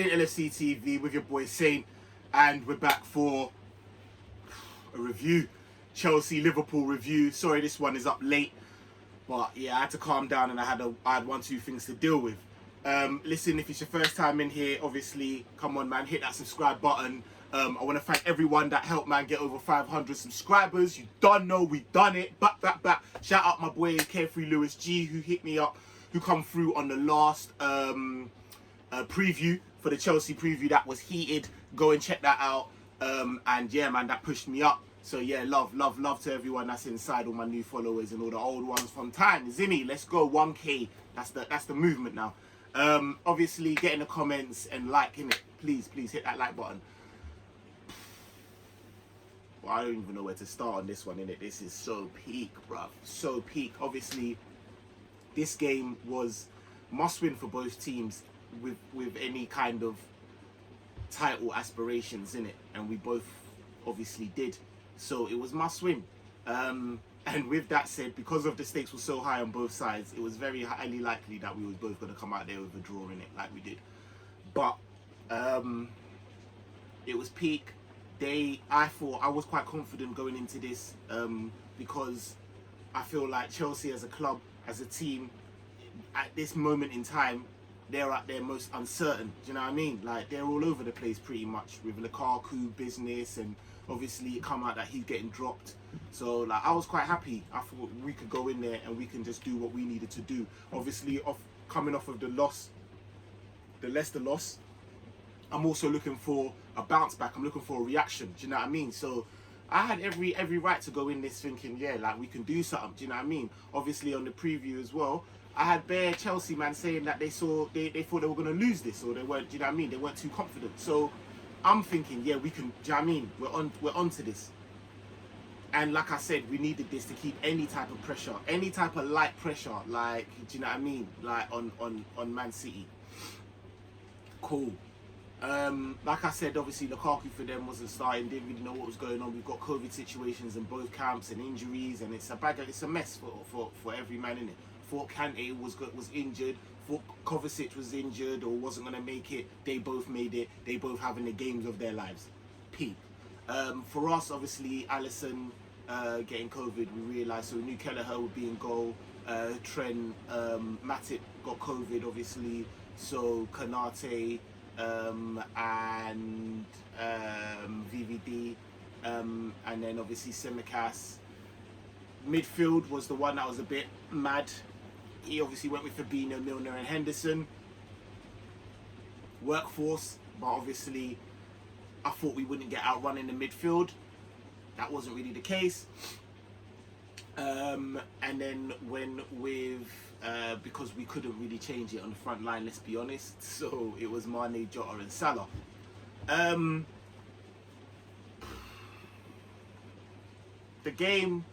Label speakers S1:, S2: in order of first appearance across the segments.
S1: Saint LFCTV with your boy Saint, and we're back for a review, Chelsea Liverpool review. Sorry, this one is up late, but yeah, I had to calm down and I had 1-2 things to deal with. Listen, if it's your first time in here, obviously, come on, man, hit that subscribe button. I want to thank everyone that helped, man, get over 500 subscribers. You done know we done it. Back. Shout out my boy Carefree Lewis G, who hit me up, who come through on the last preview for the Chelsea preview. That was heated. Go and check that out. And yeah, man, that pushed me up. So yeah, love to everyone that's inside, all my new followers and all the old ones from time. Zimmy, let's go 1K. That's the movement now. Obviously, get in the comments and liking it. Please hit that like button. Well, I don't even know where to start on this one, innit? This is so peak, bruv. So peak. Obviously, this game was must-win for both teams with any kind of title aspirations, innit? And we both obviously did. So it was must-win. And with that said, because of the stakes were so high on both sides, it was very highly likely that we was both going to come out there with a draw in it, like we did. But it was peak. I thought I was quite confident going into this because I feel like Chelsea as a club, as a team, at this moment in time, they're at their most uncertain. Do you know what I mean? Like, they're all over the place pretty much with Lukaku business, and obviously it come out that he's getting dropped. So like, I was quite happy. I thought we could go in there and we can just do what we needed to do. Obviously, coming off of the Leicester loss, I'm also looking for a bounce back. I'm looking for a reaction. Do you know what I mean? So I had every right to go in this thinking, yeah, like, we can do something. Do you know what I mean? Obviously, on the preview as well, I had bare Chelsea man saying that they thought they were going to lose this, or they weren't. Do you know what I mean? They weren't too confident. So I'm thinking, yeah, we can. Do you know what I mean? We're on to this. And like I said, we needed this to keep any type of pressure, any type of light pressure, like, do you know what I mean? Like on Man City. Cool. Like I said, obviously Lukaku for them wasn't starting, didn't really know what was going on. We've got COVID situations in both camps and injuries, and it's a mess for every man in it. Thought Kante was injured, thought Kovacic was injured or wasn't going to make it. They both made it. They both having the games of their lives. Peak. For us, obviously, Alisson getting COVID, we realised, so we knew Kelleher would be in goal. Trent, Matip got COVID, obviously, so Konate, and VVD, and then obviously Tsimikas. Midfield was the one that was a bit mad. He obviously went with Fabinho, Milner and Henderson. Workforce, but obviously I thought we wouldn't get outrun in the midfield. That wasn't really the case. And then when with because we couldn't really change it on the front line, let's be honest. So it was Mane, Jota and Salah. The game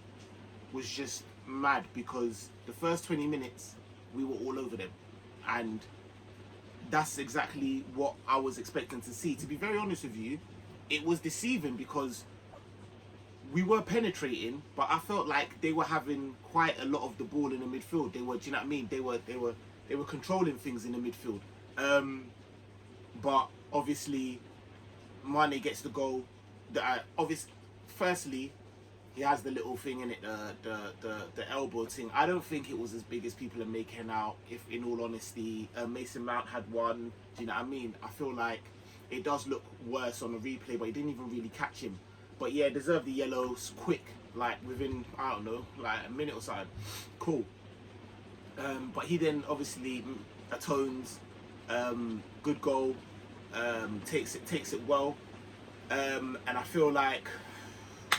S1: was just mad because the first 20 minutes we were all over them, and that's exactly what I was expecting to see. To be very honest with you, it was deceiving because we were penetrating, but I felt like they were having quite a lot of the ball in the midfield. They were, do you know what I mean? They were controlling things in the midfield. But obviously, Mane gets the goal. Firstly, he has the little thing in it, the elbow thing. I don't think it was as big as people are making out. If, in all honesty, Mason Mount had one. Do you know what I mean? I feel like it does look worse on the replay, but he didn't even really catch him. But yeah, deserved the yellows quick, like within, I don't know, like a minute or something. Cool. But he then obviously atones. Good goal. Takes it well. And I feel like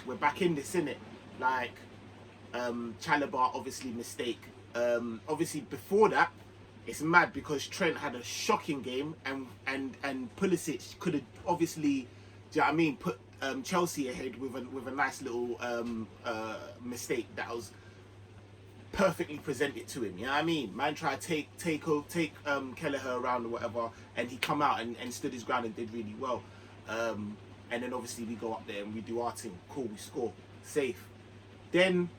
S1: we're back in this, innit? Like, Chalobah, obviously mistake. Obviously before that, it's mad because Trent had a shocking game, and Pulisic could have obviously, do you know what I mean, put Chelsea ahead with a nice little mistake that was perfectly presented to him. You know what I mean? Man tried to take Kelleher around or whatever, and he come out and stood his ground and did really well. And then obviously we go up there and we do our thing. Cool, we score. Safe. Then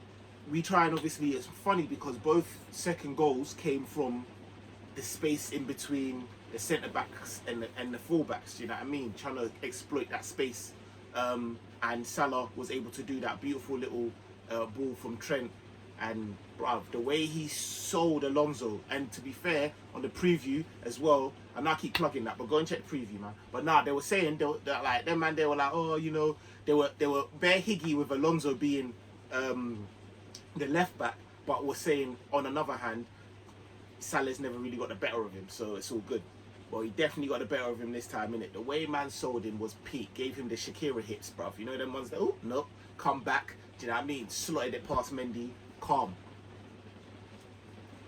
S1: we try, and obviously it's funny because both second goals came from the space in between centre backs and the full-backs, you know what I mean, trying to exploit that space. And Salah was able to do that beautiful little ball from Trent. And bruv, the way he sold Alonso, and to be fair, on the preview as well, and I keep plugging that, but go and check the preview, man. But nah, they were saying that like them man, they were like, oh, you know, they were bare higgy with Alonso being the left back, but was saying on another hand, Salah's never really got the better of him, so it's all good. Well, he definitely got the better of him this time, innit? The way man sold him was peak. Gave him the Shakira hips, bruv. You know them ones that, oh, no, come back. Do you know what I mean? Slotted it past Mendy, calm.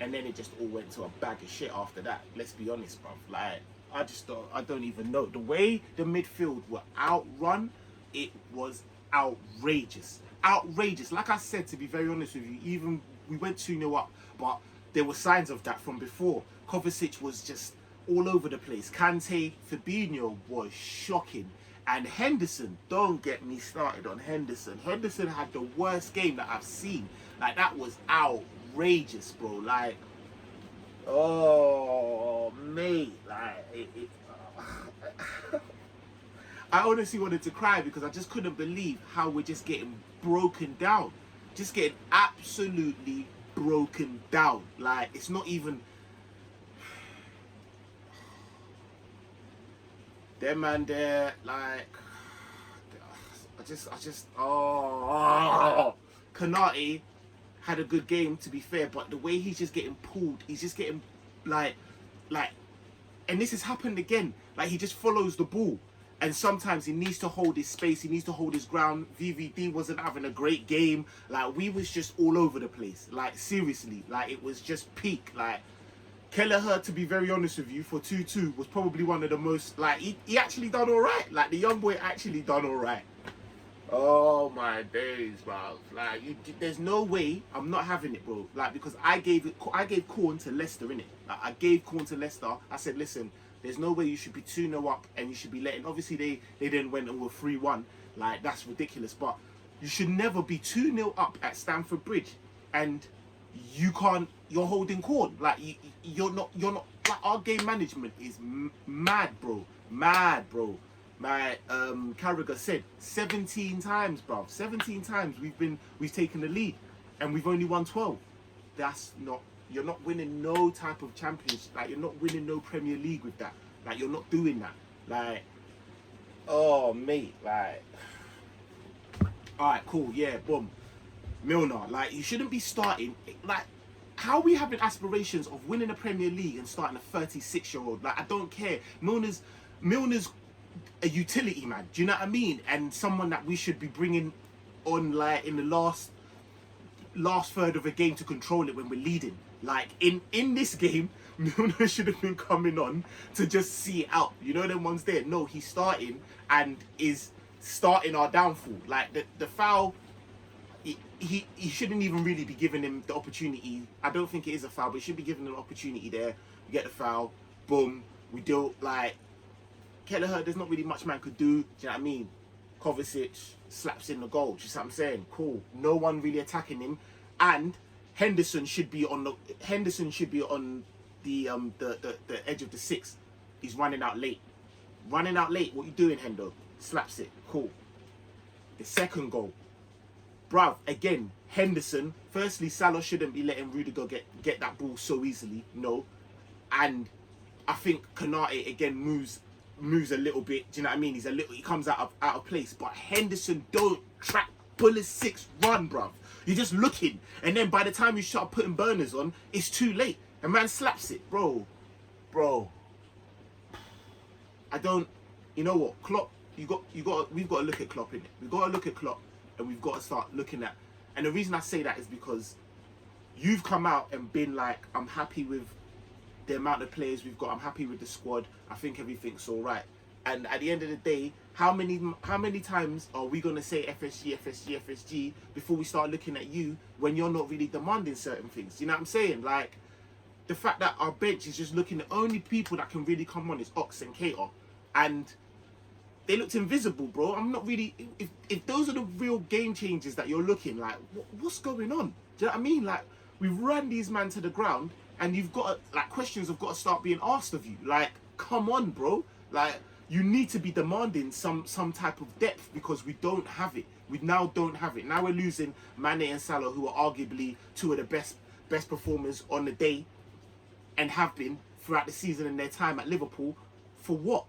S1: And then it just all went to a bag of shit after that. Let's be honest, bruv. Like, I don't even know. The way the midfield were outrun, it was outrageous. Outrageous. Like I said, to be very honest with you, even we went 2-0 up, but there were signs of that from before. Kovacic was just all over the place. Kante, Fabinho was shocking. And Henderson, don't get me started on Henderson. Henderson had the worst game that I've seen. Like, that was outrageous, bro. Like, oh, mate. Like, I honestly wanted to cry because I just couldn't believe how we're just getting broken down. Just getting absolutely broken down. Like, it's not even... Them man there, like, oh, Konate had a good game, to be fair, but the way he's just getting pulled, he's just getting, like, and this has happened again, like, he just follows the ball, and sometimes he needs to hold his space, he needs to hold his ground. VVD wasn't having a great game, like, we was just all over the place, like, seriously, like, it was just peak, like, Kelleher, to be very honest with you, for 2-2 was probably one of the most, like, he actually done all right. Like, the young boy actually done all right. Oh, my days, bro. Like, there's no way I'm not having it, bro. Like, because I gave Corn to Leicester, innit? Like, I gave Corn to Leicester. I said, listen, there's no way you should be 2-0 up and you should be letting... Obviously, they then went and were 3-1. Like, that's ridiculous. But you should never be 2-0 up at Stamford Bridge and... you're holding Corn. Like, you're not, like, our game management is mad, bro. Mad, bro. My, Carragher said 17 times, bro. 17 times we've taken the lead and we've only won 12. That's not, you're not winning no type of championship. Like, you're not winning no Premier League with that. Like, you're not doing that. Like, oh, mate, like, all right, cool, yeah, boom. Milner, like, you shouldn't be starting, like, how are we having aspirations of winning a Premier League and starting a 36-year-old? Like, I don't care. Milner's a utility man, do you know what I mean? And someone that we should be bringing on, like, in the last third of a game to control it when we're leading. Like, in this game, Milner should have been coming on to just see it out. You know them ones there? No, he's starting and is starting our downfall. Like, the foul... He shouldn't even really be giving him the opportunity. I don't think it is a foul, but he should be giving him an opportunity there. We get the foul, boom, we do, like, Kelleher, there's not really much man could do, do you know what I mean? Kovacic slaps in the goal, do you see what I'm saying? Cool. No one really attacking him. And Henderson should be on the edge of the 6. He's running out late. Running out late, what you doing, Hendo? Slaps it, cool. The second goal. Bruv, again, Henderson, firstly, Salah shouldn't be letting Rudiger get that ball so easily, no. And I think Konate, again, moves a little bit, do you know what I mean? He comes out of place. But Henderson don't track, bullet 6, run, bruv. You're just looking. And then by the time you start putting burners on, it's too late. And man slaps it, bro. I don't, you know what, Klopp, we've got to look at Klopp, innit? We've got to look at Klopp. And we've got to start looking at, and the reason I say that is because you've come out and been like, I'm happy with the amount of players we've got, I'm happy with the squad, I think everything's all right. And at the end of the day, how many times are we going to say FSG before we start looking at you when you're not really demanding certain things? You know what I'm saying? Like, the fact that our bench is just looking, the only people that can really come on is Ox and Cater, and they looked invisible, bro. I'm not really... If those are the real game changers that you're looking, like, what's going on? Do you know what I mean? Like, we've run these men to the ground, and you've got to, like, questions have got to start being asked of you. Like, come on, bro. Like, you need to be demanding some type of depth because we don't have it. We now don't have it. Now we're losing Mane and Salah, who are arguably two of the best performers on the day and have been throughout the season in their time at Liverpool. For what?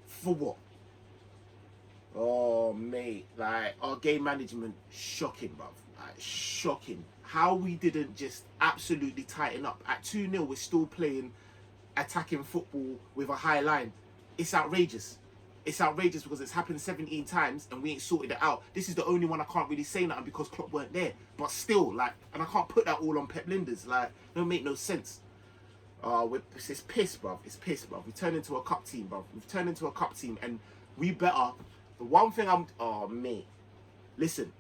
S1: For what? Oh, mate. Like, our game management, shocking, bruv. Like, shocking. How we didn't just absolutely tighten up. At 2-0, we're still playing attacking football with a high line. It's outrageous. It's outrageous because it's happened 17 times and we ain't sorted it out. This is the only one I can't really say nothing because Klopp weren't there. But still, like, and I can't put that all on Pep Linders. Like, it don't make no sense. It's piss, bruv. It's piss, bruv. We turned into a cup team, bruv. We've turned into a cup team and we better. The one thing oh, mate. Listen,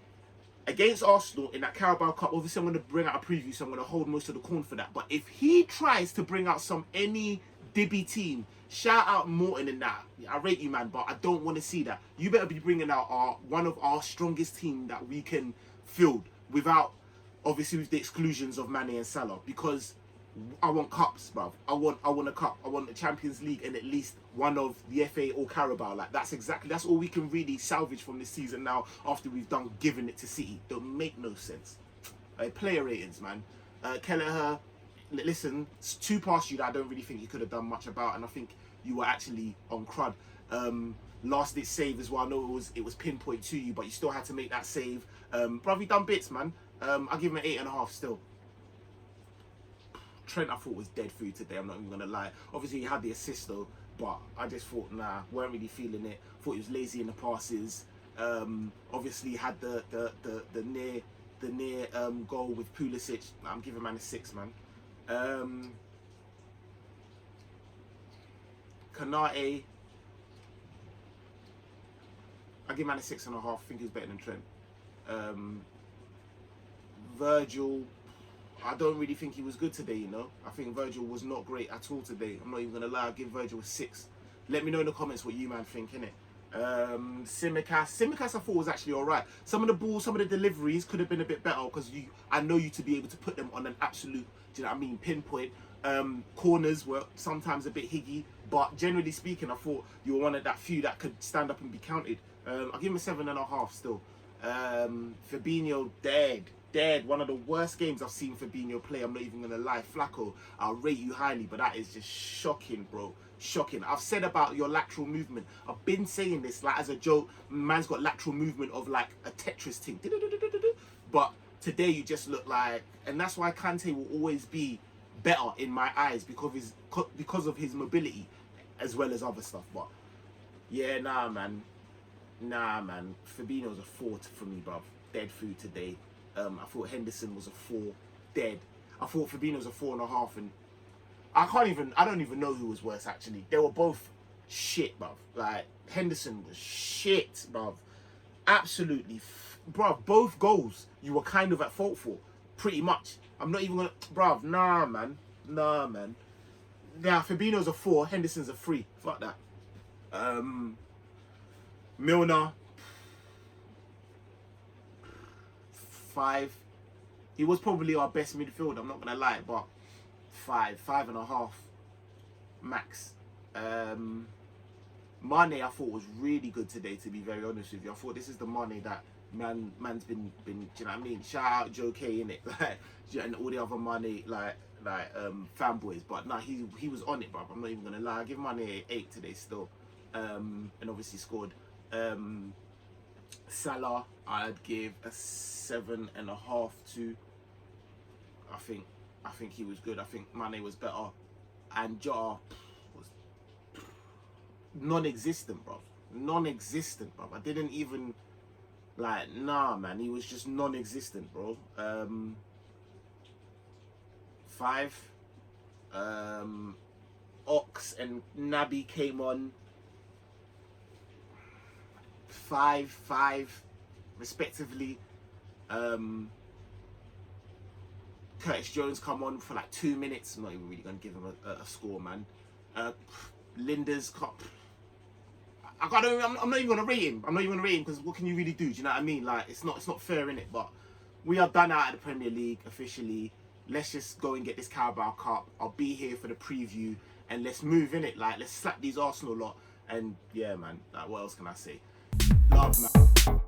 S1: against Arsenal in that Carabao Cup, obviously I'm going to bring out a preview, so I'm going to hold most of the corn for that. But if he tries to bring out any dibby team, shout out Morton and that. I rate you, man, but I don't want to see that. You better be bringing out one of our strongest team that we can field without, obviously, with the exclusions of Mane and Salah, because I want cups, bruv. I want a cup. I want the Champions League and at least one of the FA or Carabao. Like, that's all we can really salvage from this season now after we've done giving it to City. Don't make no sense. Player ratings, man. Kelleher, listen, it's two past you that I don't really think you could have done much about, and I think you were actually on crud. Last ditch save as well. I know it was pinpoint to you, but you still had to make that save. Bruv, you done bits, man. I'll give him an 8.5 still. Trent, I thought was dead food today. I'm not even gonna lie. Obviously, he had the assist though, but I just thought, nah, weren't really feeling it. Thought he was lazy in the passes. Obviously, had the near goal with Pulisic. I'm giving man a 6, man. Kanate, I give man a 6.5. I think he's better than Trent. Virgil, I don't really think he was good today, you know. I think Virgil was not great at all today. I'm not even going to lie, I'll give Virgil a 6. Let me know in the comments what you, man, think, innit? Simicast I thought was actually alright. Some of the balls, some of the deliveries could have been a bit better because I know you to be able to put them on an absolute, do you know what I mean, pinpoint. Corners were sometimes a bit higgy, but generally speaking, I thought you were one of that few that could stand up and be counted. I'll give him a 7.5 still. Fabinho, dead. One of the worst games I've seen Fabinho play. I'm not even gonna lie. Flacco, I'll rate you highly, but that is just shocking, bro. Shocking. I've said about your lateral movement. I've been saying this like as a joke. Man's got lateral movement of like a Tetris thing. But today you just look like, and that's why Kante will always be better in my eyes because of his mobility as well as other stuff. But yeah, nah, man. Fabinho's a 4 for me, bruv. Dead food today. I thought Henderson was a 4, dead. I thought Fabinho was a 4.5, and I don't even know who was worse actually. They were both shit, bruv. Like, Henderson was shit, bruv. Absolutely, bruv. Both goals you were kind of at fault for, pretty much. I'm not even gonna, bruv. Nah, man. Nah, Fabinho's a 4, Henderson's a 3. Fuck that. Milner, 5. He was probably our best midfielder, I'm not gonna lie, but 5.5 max. Mane I thought was really good today, to be very honest with you. I thought this is the Mane that man's been do you know what I mean? Shout out Joe K, innit? Like, and all the other Mane like fanboys, but nah, he was on it, bruv. I'm not even gonna lie. I give Mane an 8 today still. And obviously scored. Salah, I'd give a 7.5 to. I think he was good. I think Mane was better, and Jota was non-existent, bro. Non-existent, bro. I didn't even like. Nah, man. He was just non-existent, bro. 5. Ox and Naby came on. 5 respectively. Curtis Jones come on for like 2 minutes. I'm not even really going to give him a score, man. Linda's cup. I'm not even going to rate him. I'm not even going to rate him because what can you really do? Do you know what I mean? Like, it's not fair, innit? But we are done out of the Premier League officially. let's just go and get this Carabao Cup. I'll be here for the preview, and let's move in it. Like, let's slap these Arsenal lot. And yeah, man, like, what else can I say? Love, man.